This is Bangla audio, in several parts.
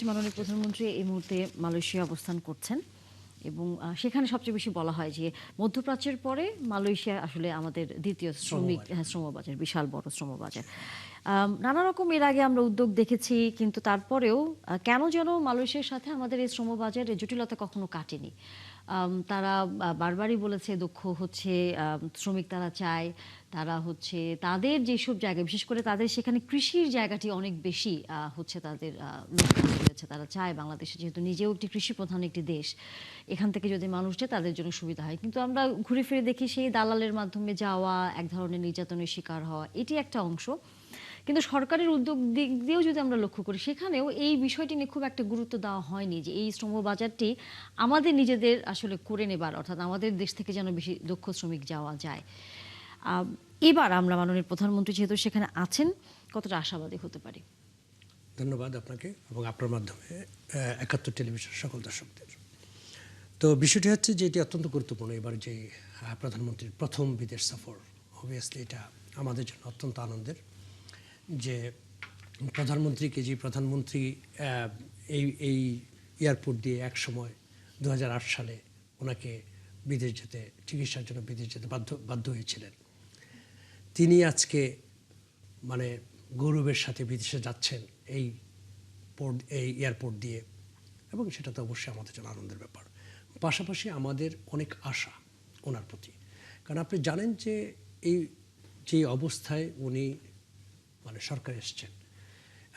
হচ্ছে মাননীয় প্রধানমন্ত্রী এই মুহূর্তে মালয়েশিয়া অবস্থান করছেন এবং সেখানে সবচেয়ে বেশি বলা হয় যে মধ্যপ্রাচ্যের পরে মালয়েশিয়া আসলে আমাদের দ্বিতীয় শ্রমবাজার, বিশাল বড় শ্রমবাজার। নানা রকম এর আগে আমরা উদ্যোগ দেখেছি, কিন্তু তারপরেও কেন যেন মালয়েশিয়ার সাথে আমাদের এই শ্রমবাজারের জটিলতা কখনো কাটেনি। তারা বারবারই বলেছে দক্ষ হচ্ছে শ্রমিক তারা চায়, তারা হচ্ছে তাদের যেসব জায়গা, বিশেষ করে তাদের সেখানে কৃষির জায়গাটি অনেক বেশি হচ্ছে তাদের লক্ষ্য রয়েছে। তারা চায় বাংলাদেশে যেহেতু নিজেও একটি কৃষি প্রধান একটি দেশ, এখান থেকে যদি মানুষ যায় তাদের জন্য সুবিধা হয়। কিন্তু আমরা ঘুরে ফিরে দেখি সেই দালালের মাধ্যমে যাওয়া, এক ধরনের নির্যাতনের শিকার হওয়া, এটি একটা অংশ। কিন্তু সরকারের উদ্যোগ দিক দিয়েও যদি আমরা লক্ষ্য করি, সেখানেও এই বিষয়টি নিয়ে খুব একটা গুরুত্ব দেওয়া হয়নি যে এই শ্রমবাজারটি আমাদের নিজেদের আসলে করে নেবার, অর্থাৎ আমাদের দেশ থেকে যেন বেশি দক্ষ শ্রমিক যাওয়া যায়। এবার আমরা মাননীয় প্রধানমন্ত্রী যেহেতু সেখানে আছেন, কতটা আশাবাদী হতে পারি? ধন্যবাদ আপনাকে এবং আপনার মাধ্যমে ৭১ টেলিভিশন সকল দর্শকদের। তো বিষয়টি হচ্ছে যে এটি অত্যন্ত গুরুত্বপূর্ণ। এবার যে প্রধানমন্ত্রীর প্রথম বিদেশ সফর, অবভিয়াসলি এটা আমাদের জন্য অত্যন্ত আনন্দের যে প্রধানমন্ত্রী এই এয়ারপোর্ট দিয়ে এক সময় ২০০৮ সালে ওনাকে বিদেশ যেতে, চিকিৎসার জন্য বিদেশ যেতে বাধ্য হয়েছিলেন। তিনি আজকে মানে গৌরবের সাথে বিদেশে যাচ্ছেন এই এয়ারপোর্ট দিয়ে, এবং সেটা তো অবশ্যই আমাদের জন্য আনন্দের ব্যাপার। পাশাপাশি আমাদের অনেক আশা ওনার প্রতি, কারণ আপনি জানেন যে যে অবস্থায় উনি মানে সরকারে এসছেন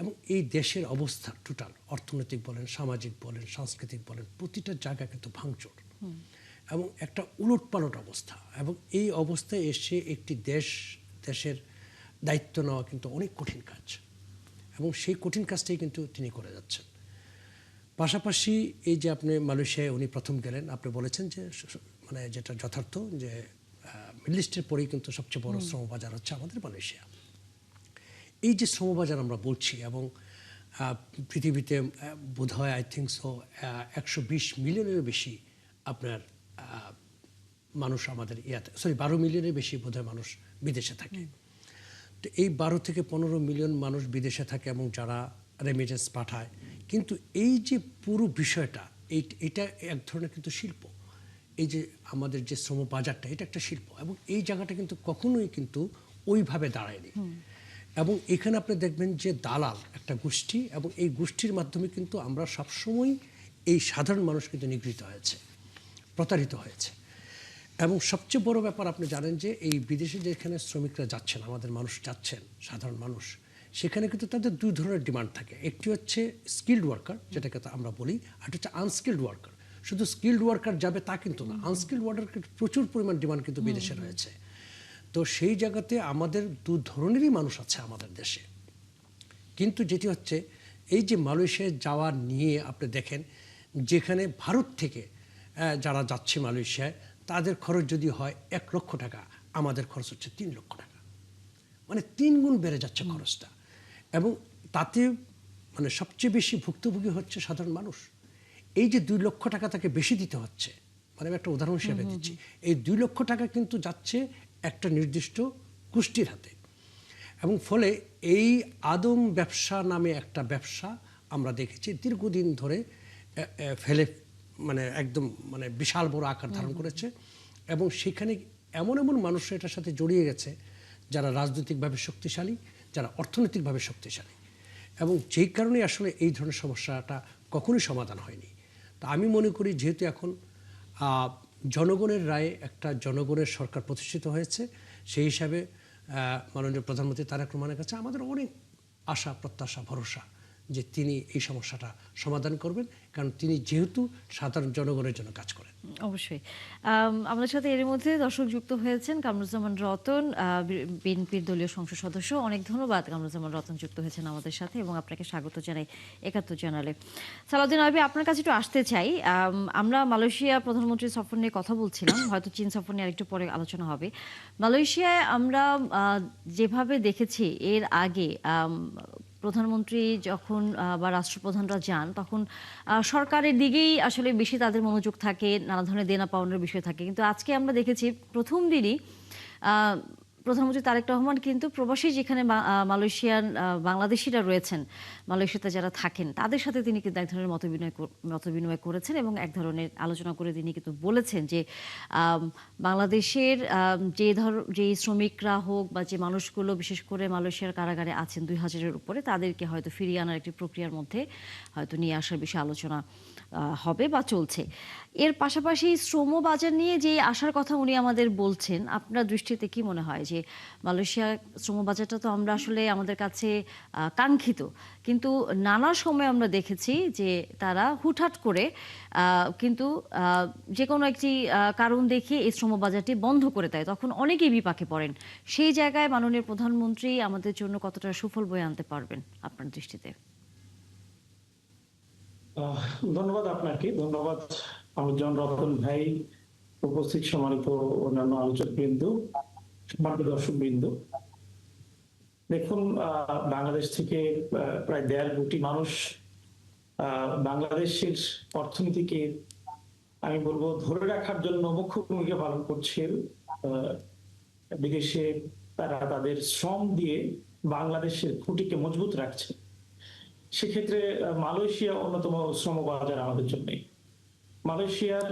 এবং এই দেশের অবস্থা টোটাল অর্থনৈতিক বলেন, সামাজিক বলেন, সাংস্কৃতিক বলেন, প্রতিটা জায়গা কিন্তু ভাঙচুর এবং একটা উলটপালট অবস্থা। এবং এই অবস্থায় এসে একটি দেশের দায়িত্ব নেওয়া কিন্তু অনেক কঠিন কাজ, এবং সেই কঠিন কাজটাই কিন্তু তিনি করে যাচ্ছেন। পাশাপাশি এই যে আপনি মালয়েশিয়ায় উনি প্রথম গেলেন, আপনি বলেছেন যে মানে যেটা যথার্থ যে মিডল ইস্টের পরেই কিন্তু সবচেয়ে বড় শ্রমবাজার হচ্ছে আমাদের মালয়েশিয়া। এই যে শ্রমবাজার আমরা বলছি, এবং পৃথিবীতে বোধহয় আই থিঙ্ক সো ১২০ মিলিয়নেরও বেশি আপনার মানুষ আমাদের ১২ মিলিয়নের বেশি বোধহয় মানুষ বিদেশে থাকে। তো এই ১২ থেকে ১৫ মিলিয়ন মানুষ বিদেশে থাকে এবং যারা রেমিটেন্স পাঠায়। কিন্তু এই যে পুরো বিষয়টা, এটা এক ধরনের কিন্তু শিল্প। এই যে আমাদের যে শ্রম বাজারটা, এটা একটা শিল্প, এবং এই জায়গাটা কিন্তু কখনোই কিন্তু ওইভাবে দাঁড়ায়নি। এবং এখানে আপনি দেখবেন যে দালাল একটা গোষ্ঠী, এবং এই গোষ্ঠীর মাধ্যমে কিন্তু আমরা সবসময় এই সাধারণ মানুষ কিন্তু নিগৃহীত হয়েছে, প্রতারিত হয়েছে। এবং সবচেয়ে বড় ব্যাপার আপনি জানেন যে এই বিদেশে যেখানে শ্রমিকরা যাচ্ছেন, আমাদের মানুষ যাচ্ছেন, সাধারণ মানুষ, সেখানে কিন্তু তাদের দুই ধরনের ডিমান্ড থাকে। একটি হচ্ছে স্কিল্ড ওয়ার্কার, যেটাকে আমরা বলি, আর হচ্ছে আনস্কিল্ড ওয়ার্কার। শুধু স্কিল্ড ওয়ার্কার যাবে তা কিন্তু না, আনস্কিল্ড ওয়ার্কার প্রচুর পরিমাণ ডিমান্ড কিন্তু বিদেশে রয়েছে। তো সেই জায়গাতে আমাদের দু ধরনেরই মানুষ আছে আমাদের দেশে। কিন্তু যেটি হচ্ছে এই যে মালয়েশিয়ায় যাওয়া নিয়ে আপনি দেখেন, যেখানে ভারত থেকে যারা যাচ্ছে মালয়েশিয়ায়, তাদের খরচ যদি হয় ১ লক্ষ টাকা, আমাদের খরচ হচ্ছে ৩ লক্ষ টাকা, মানে ৩ গুণ বেড়ে যাচ্ছে খরচটা। এবং তাতে মানে সবচেয়ে বেশি ভুক্তভোগী হচ্ছে সাধারণ মানুষ। এই যে ২ লক্ষ টাকা তাকে বেশি দিতে হচ্ছে, মানে আমি একটা উদাহরণ হিসেবে দিচ্ছি, এই ২ লক্ষ টাকা কিন্তু যাচ্ছে একটা নির্দিষ্ট গোষ্ঠীর হাতে। এবং ফলে এই আদম ব্যবসা নামে একটা ব্যবসা আমরা দেখেছি দীর্ঘদিন ধরে মানে একদম মানে বিশাল বড় আকার ধারণ করেছে। এবং সেখানে এমন এমন মানুষ এটার সাথে জড়িয়ে গেছে যারা রাজনৈতিকভাবে শক্তিশালী, যারা অর্থনৈতিকভাবে শক্তিশালী, এবং যেই কারণে আসলে এই ধরনের সমস্যাটা কখনোই সমাধান হয়নি। তা আমি মনে করি যেহেতু এখন জনগণের রায়ে একটা জনগণের সরকার প্রতিষ্ঠিত হয়েছে, সেই হিসাবে মাননীয় প্রধানমন্ত্রী তারেক রহমানের কাছে আমাদের অনেক আশা, প্রত্যাশা, ভরসা যে তিনি এই সমস্যাটা সমাধান করবেন, কারণ তিনি যেহেতু সাধারণ জনগণের জন্য কাজ করেন। অবশ্যই। আমাদের সাথে এর মধ্যে দর্শক যুক্ত হয়েছেন কামরুজ্জামান রতন, বিএনপির দলীয় সংসদ সদস্য। অনেক ধন্যবাদ কামরুজ্জামান রতন যুক্ত হয়েছেন আমাদের সাথে, এবং আপনাকে স্বাগত জানাই ৭১ চ্যানেলে। সালাউদ্দিন আইবি, আপনার কাছে একটু আসতে চাই। আমরা মালয়েশিয়া প্রধানমন্ত্রীর সফর নিয়ে কথা বলছিলাম, হয়তো চীন সফর নিয়ে আরেকটু পরে আলোচনা হবে। মালয়েশিয়ায় আমরা যেভাবে দেখেছি এর আগে প্রধানমন্ত্রী যখন বা রাষ্ট্রপ্রধানরা যান, তখন সরকারের দিকেই আসলে বেশি তাদের মনোযোগ থাকে, নানা ধরনের দেনা পাওনার বিষয় থাকে। কিন্তু আজকে আমরা দেখেছি প্রথম দিনই প্রধানমন্ত্রী তারেক রহমান কিন্তু প্রবাসী যেখানে মালয়েশিয়ান বাংলাদেশিরা রয়েছেন, মালয়েশিয়াতে যারা থাকেন তাদের সাথে তিনি কিন্তু এক ধরনের মতবিনিময় করেছেন এবং এক ধরনের আলোচনা করে তিনি কিন্তু বলেছেন যে বাংলাদেশের যে শ্রমিকরা হোক বা যে মানুষগুলো বিশেষ করে মালয়েশিয়ার কারাগারে আছেন 2000-এর উপরে, তাদেরকে হয়তো ফিরিয়ে আনার একটি প্রক্রিয়ার মধ্যে হয়তো নিয়ে আসার বিষয়ে আলোচনা হবে বা চলছে। এর পাশাপাশি শ্রম বাজার নিয়ে যে আসার কথা উনি আমাদের বলছেন, আপনার দৃষ্টিতে কি মনে হয় যে মালয়েশিয়া শ্রম বাজারটা তো আমরা আসলে আমাদের কাছে কাঙ্ক্ষিত, কিন্তু নানা সময় আমরা দেখেছি যে তারা হুটহাট করে কিন্তু যে কোনো একটি কারণ দেখিয়ে এই শ্রম বাজারটি বন্ধ করে দেয়, তখন অনেকেই বিপাকে পড়েন। সেই জায়গায় মাননীয় প্রধানমন্ত্রী আমাদের জন্য কতটা সুফল বয়ে আনতে পারবেন আপনার দৃষ্টিতে? ধন্যবাদ আপনাকে, ধন্যবাদ আমার জন রতন ভাই, উপস্থিত সম্মানিত অন্যান্য আলোচক বৃন্দ, সম্মানিত দর্শক বৃন্দ। দেখুন, বাংলাদেশ থেকে প্রায় 1.5 কোটি মানুষ বাংলাদেশের অর্থনীতিকে আমি বলবো ধরে রাখার জন্য মুখ্য ভূমিকা পালন করছে। বিদেশে তারা তাদের শ্রম দিয়ে বাংলাদেশের খুঁটিকে মজবুত রাখছে। সেক্ষেত্রে মালয়েশিয়া অন্যতম শ্রম বাজার আমাদের জন্য। মালয়েশিয়ার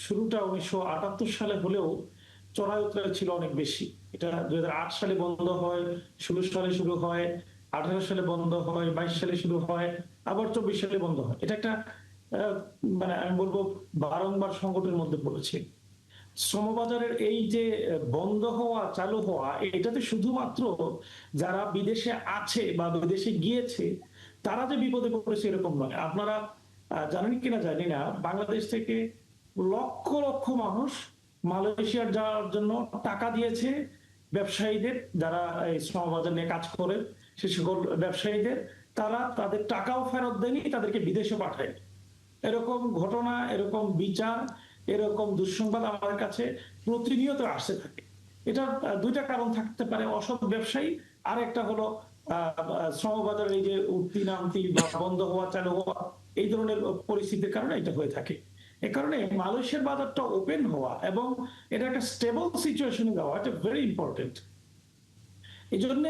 শুরুটা 1978 সালে হলেও চড়াই উতরাই ছিল অনেক বেশি। এটা 2008 সালে বন্ধ হয়, 16 সালে শুরু হয়, 18 সালে বন্ধ হয়, 22 সালে শুরু হয়, আবার 24 সালে বন্ধ হয়। এটা একটা মানে আমি বলবো বারংবার সংকটের মধ্যে পড়েছে। শ্রমবাজারের এই যে বন্ধ হওয়া চালু হওয়া, এটাতে শুধুমাত্র যারা বিদেশে আছে বা বিদেশে গিয়েছে তারা যে বিপদে পড়েছে এরকম নয়। আপনারা জানেন কিনা জানি না, বাংলাদেশ থেকে লক্ষ লক্ষ মানুষ মালয়েশিয়ার যাওয়ার জন্য টাকা দিয়েছে ব্যবসায়ীদের, যারা এই শ্রমবাজার নিয়ে কাজ করে সে সকল ব্যবসায়ীদের। তারা তাদের টাকাও ফেরত দেয়নি, তাদেরকে বিদেশে পাঠায়। এরকম ঘটনা, এরকম বিচার, এরকম দুঃসংবাদ আমাদের কাছে প্রতিনিয়ত আসতে থাকে। এটার দুইটা কারণ থাকতে পারে, অসৎ ব্যবসায়ী, আর একটা হলো শ্রমবাজারের এই যে উঠতি নামতি বা বন্ধ হওয়া চালু হওয়া, এই ধরনের পরিস্থিতির কারণে এটা হয়ে থাকে। এ কারণে মালয়েশিয়ার বাজারটা ওপেন হওয়া এবং এটা একটা স্টেবল সিচুয়েশনে যাওয়া, এটা ভেরি ইম্পর্টেন্ট। এই জন্য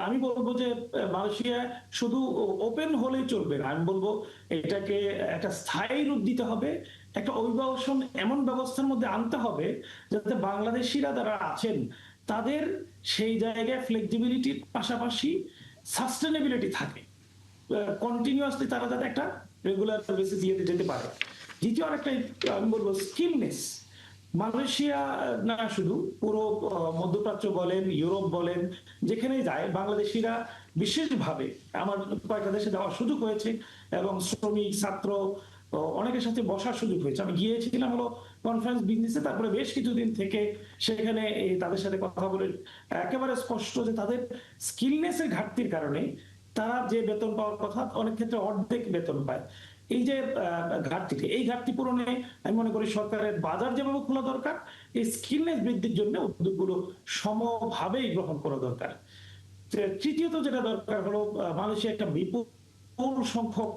আমি বলবো যে মালয়েশিয়া শুধু ওপেন হলেই চলবে না, আমি বলবো এটাকে একটা স্থায়ী রূপ দিতে হবে, একটা অভিবাসন এমন ব্যবস্থার মধ্যে আনতে হবে যাতে বাংলাদেশিরা যারা আছেন তাদের সেই জায়গায় ফ্লেক্সিবিলিটির পাশাপাশি সাস্টেনেবিলিটি থাকে, কন্টিনিউয়াসলি তারা যাতে একটা রেগুলার বেসিস ইয়েতে যেতে পারে। দ্বিতীয় আরেকটা আমি বলবো স্কিলনেস। মালয়েশিয়া না, শুধু পুরো মধ্যপ্রাচ্য বলেন, ইউরোপ বলেন, যেখানেই যায় বাংলাদেশিরা বিশেষভাবে, আমার কয়েকটা দেশে যাওয়ার সুযোগ হয়েছে এবং শ্রমিক, ছাত্র অনেকের সাথে বসার সুযোগ হয়েছে। আমি গিয়েছিলাম হলো কনফারেন্স বিজনেসে, তারপরে বেশ কিছুদিন থেকে সেখানে তাদের সাথে কথা বলে একেবারে স্পষ্ট যে তাদের স্কিলনেসের ঘাটতির কারণে তারা যে বেতন পাওয়ার কথা অনেক ক্ষেত্রে অর্ধেক বেতন পায়। এই যে ঘাটতিটি, এই ঘাটতি পূরণে আমি মনে করি সরকারের বাজার যেভাবে খোলা দরকার, এই স্কিলনেস বৃদ্ধির জন্য উদ্যোগগুলো সমভাবেই গ্রহণ করা দরকার। তৃতীয়ত যেটা দরকার হলো, মালয়েশিয়া একটা বিপুল সংখ্যক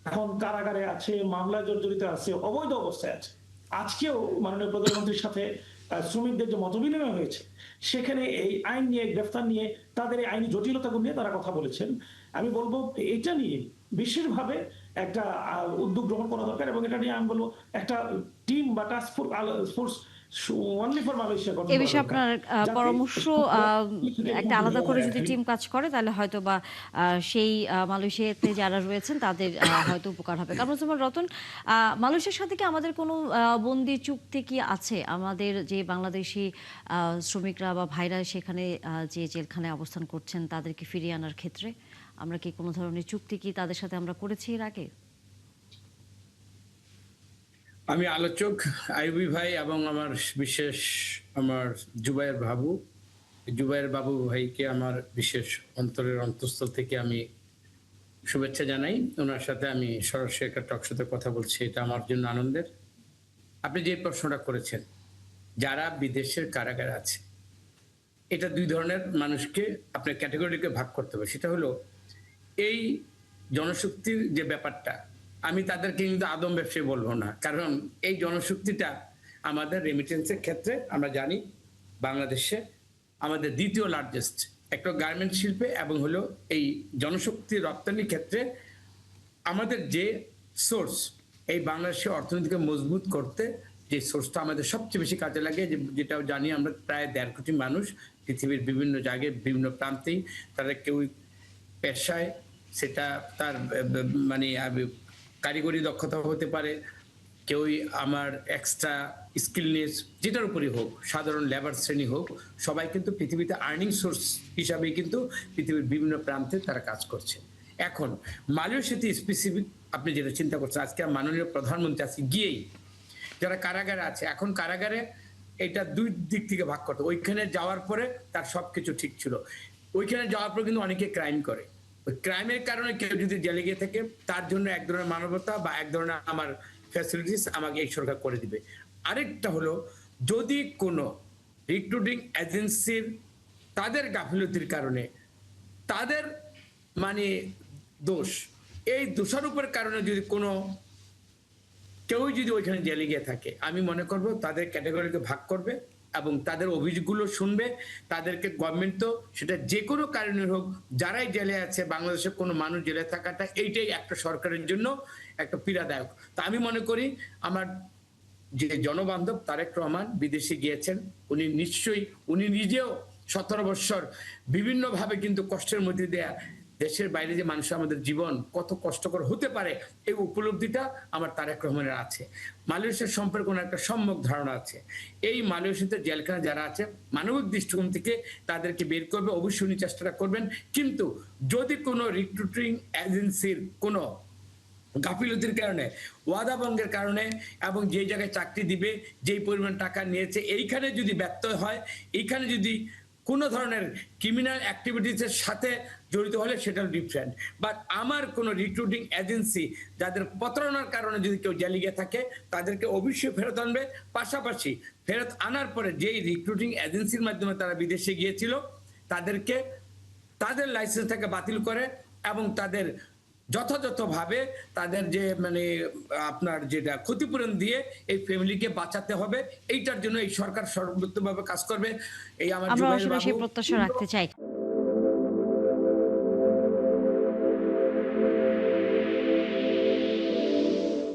এখন কারাগারে আছে, মামলায় জর্জরিত আছে, অবৈধ অবস্থায় আছে। আজকেও মাননীয় প্রধানমন্ত্রীর সাথে শ্রমিকদের যে মতবিনিময় হয়েছে, সেখানে এই আইন নিয়ে, গ্রেফতার নিয়ে, তাদের এই আইনি জটিলতাগুলো নিয়ে তারা কথা বলেছেন। আমি বলবো এটা নিয়ে বিশেষভাবে একটা উদ্যোগ গ্রহণ করা দরকার এবং এটা নিয়ে আমি বলবো একটা টিম বা task force only for Malaysia গঠন এ করা বিষয়ে দরকার। আপনার পরামর্শ, একটা আলাদা করে যদি টিম কাজ করে তাহলে হয়তো বা সেই মালয়েশিয়াতে যারা রয়েছেন তাদের হয়তো উপকার হবে। কামরুজ্জামান রতন, মালয়েশিয়ার সাথে কি আমাদের কোনো বন্দি চুক্তি কি আছে? আমাদের যে বাংলাদেশি শ্রমিকরা বা ভাইরা সেখানে যে জেলখানায় অবস্থান করছেন তাদেরকে ফিরিয়ে আনার ক্ষেত্রে আমরা কি কোনো ধরনের চুক্তি কি তাদের সাথে আমরা করেছি এর আগে? আমি আলোচক আইয়ুবী ভাই এবং আমার বিশেষ আমার জুবায়ের বাবু ভাইকে আমার বিশেষ অন্তরের অন্তঃস্থল থেকে আমি শুভেচ্ছা জানাই। ওনার সাথে আমি সরাসরি একটা টকশোতে কথা বলছি, এটা আমার জন্য আনন্দের। আপনি যে প্রশ্নটা করেছেন, যারা বিদেশের কারাগারে আছে, এটা দুই ধরনের মানুষকে আপনার ক্যাটাগরিকে ভাগ করতে হবে। সেটা হলো এই জনশক্তির যে ব্যাপারটা, আমি তাদেরকে কিন্তু আদম ব্যবসায়ী বলবো না, কারণ এই জনশক্তিটা আমাদের রেমিটেন্সের ক্ষেত্রে আমরা জানি বাংলাদেশে আমাদের দ্বিতীয় লার্জেস্ট একটা গার্মেন্ট শিল্পে এবং হলো এই জনশক্তি রপ্তানির ক্ষেত্রে আমাদের যে সোর্স এই বাংলাদেশের অর্থনীতিকে মজবুত করতে যে সোর্সটা আমাদের সবচেয়ে বেশি কাজে লাগে, যেটা জানি আমরা প্রায় 1.5 কোটি মানুষ পৃথিবীর বিভিন্ন জায়গায় বিভিন্ন প্রান্তেই, তারা কেউ পেশায় সেটা তার মানে কারিগরি দক্ষতা হতে পারে, কেউই আমার এক্সট্রা স্কিলনেস যেটার উপরই হোক, সাধারণ লেবার শ্রেণী হোক, সবাই কিন্তু পৃথিবীতে আর্নিং সোর্স হিসাবেই কিন্তু পৃথিবীর বিভিন্ন প্রান্তে তারা কাজ করছে। এখন মালয়েশিয়াতে স্পেসিফিক আপনি যেটা চিন্তা করছেন, আজকে মাননীয় প্রধানমন্ত্রী আজকে গিয়েই যারা কারাগারে আছে, এখন কারাগারে এটা দুই দিক থেকে ভাগ করতে, ওইখানে যাওয়ার পরে তার সবকিছু ঠিক ছিল, ওইখানে যাওয়ার পর কিন্তু অনেকে ক্রাইম করে, ওই ক্রাইমের কারণে কেউ যদি জেলে গিয়ে থাকে তার জন্য এক ধরনের মানবতা বা এক ধরনের আমার ফ্যাসিলিটিস আমাকে এই সরকার করে দিবে। আরেকটা হলো যদি কোনো রিক্রুটিং এজেন্সির তাদের গাফিলতির কারণে তাদের মানে দোষ, এই দোষারোপের কারণে যদি কোনো কেউ যদি ওইখানে জেলে গিয়ে থাকে, আমি মনে করব তাদের ক্যাটাগরিকে ভাগ করবে এবং তাদের অভিযোগগুলো শুনবে, তাদেরকে গভর্নমেন্ট তো সেটা যে কোনো কারণে হোক, যারাই জেলে আছে বাংলাদেশের কোনো মানুষ জেলে থাকাটা এইটাই একটা সরকারের জন্য একটা পীড়াদায়ক। তা আমি মনে করি আমার যে জনবান্ধব তারেক রহমান বিদেশে গিয়েছেন, উনি নিশ্চয়ই উনি নিজেও 17 বৎসর বিভিন্নভাবে কিন্তু কষ্টের মধ্যে দেয়া দেশের বাইরে যে মানুষ আমাদের জীবন কত কষ্টকর হতে পারে এই উপলব্ধিটা আমার তারেক রহমানের আছে। মালয়েশিয়ার সম্পর্কে ওনার একটা সম্যক ধারণা আছে। এই মালয়েশিয়াতে জেলখানা যারা আছে মানবিক দৃষ্টিকোণ থেকে তাদেরকে বের করবে, অবশ্যই উনি চেষ্টাটা করবেন। কিন্তু যদি কোনো রিক্রুটিং এজেন্সির কোনো গাফিলতির কারণে, ওয়াদা ভঙ্গের কারণে এবং যে জায়গায় চাকরি দিবে যেই পরিমাণ টাকা নিয়েছে এইখানে যদি ব্যত্যয় হয়, এইখানে যদি কোনো ধরনের ক্রিমিনাল অ্যাক্টিভিটিসের সাথে জড়িত হলে সেটা ডিফারেন্ট। বাট আমার কোনো রিক্রুটিং এজেন্সি যাদের প্রতারণার কারণে যদি কেউ জেলে গিয়ে থাকে তাদেরকে অবশ্যই ফেরত আনবে। পাশাপাশি ফেরত আনার পরে যেই রিক্রুটিং এজেন্সির মাধ্যমে তারা বিদেশে গিয়েছিল তাদেরকে তাদের লাইসেন্সটাকে বাতিল করে এবং তাদের যথাযথভাবে তাদের যে মানে আপনার যেটা ক্ষতিপূরণ দিয়ে এই ফ্যামিলিকে বাঁচাতে হবে, এইটার জন্য এই সরকার সর্বোত্তমভাবে কাজ করবে। এই আমার আমরা জুবাইর আসলে সেই বাবু প্রত্যাশা রাখতে চাই।